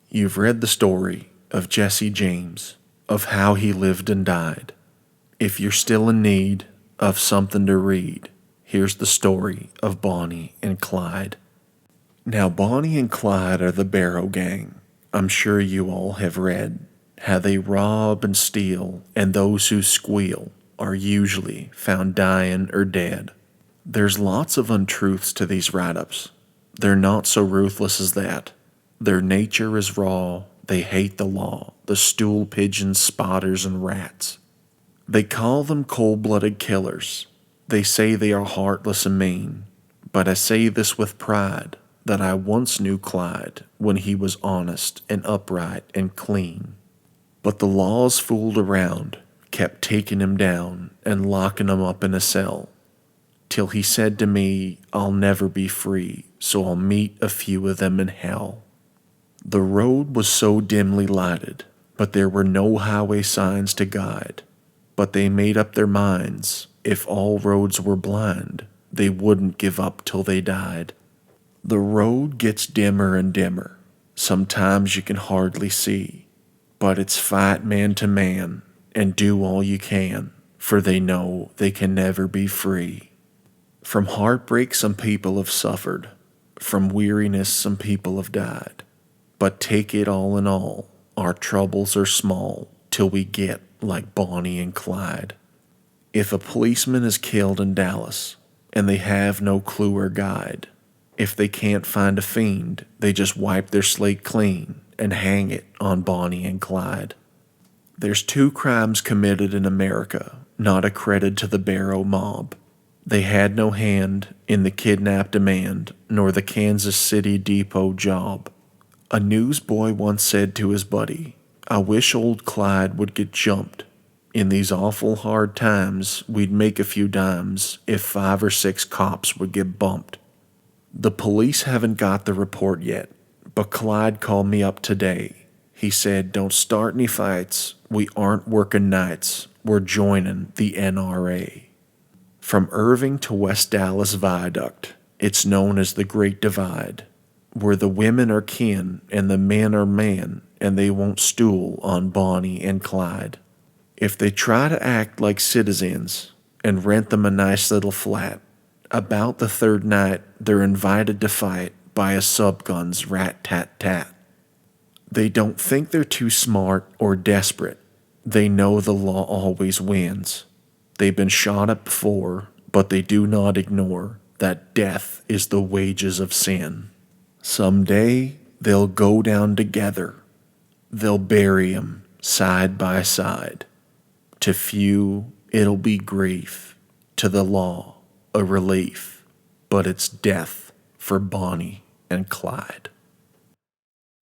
You've read the story of Jesse James, of how he lived and died. If you're still in need of something to read, here's the story of Bonnie and Clyde. Now, Bonnie and Clyde are the Barrow Gang. I'm sure you all have read how they rob and steal, and those who squeal are usually found dying or dead. There's lots of untruths to these write-ups. They're not so ruthless as that. Their nature is raw. They hate the law, the stool pigeons, spotters, and rats. They call them cold-blooded killers. They say they are heartless and mean. But I say this with pride, that I once knew Clyde when he was honest and upright and clean. But the laws fooled around, kept taking him down and locking him up in a cell, till he said to me, I'll never be free, so I'll meet a few of them in hell. The road was so dimly lighted, but there were no highway signs to guide. But they made up their minds, if all roads were blind, they wouldn't give up till they died. The road gets dimmer and dimmer. Sometimes you can hardly see, but it's fight man to man and do all you can, for they know they can never be free. From heartbreak some people have suffered, from weariness some people have died. But take it all in all, our troubles are small till we get like Bonnie and Clyde. If a policeman is killed in Dallas and they have no clue or guide, if they can't find a fiend, they just wipe their slate clean and hang it on Bonnie and Clyde. There's 2 crimes committed in America, not a credit to the Barrow mob. They had no hand in the kidnap demand, nor the Kansas City depot job. A newsboy once said to his buddy, I wish old Clyde would get jumped. In these awful hard times, we'd make a few dimes if 5 or 6 cops would get bumped. The police haven't got the report yet, but Clyde called me up today. He said, don't start any fights. We aren't working nights. We're joining the NRA. From Irving to West Dallas Viaduct, it's known as the Great Divide, where the women are kin and the men are man, and they won't stool on Bonnie and Clyde. If they try to act like citizens and rent them a nice little flat, about the 3rd night they're invited to fight by a subgun's rat-tat-tat. They don't think they're too smart or desperate. They know the law always wins. They've been shot at before, but they do not ignore that death is the wages of sin. Someday they'll go down together. They'll bury 'em side by side. To few it'll be grief, to the law a relief, but it's death for Bonnie and Clyde.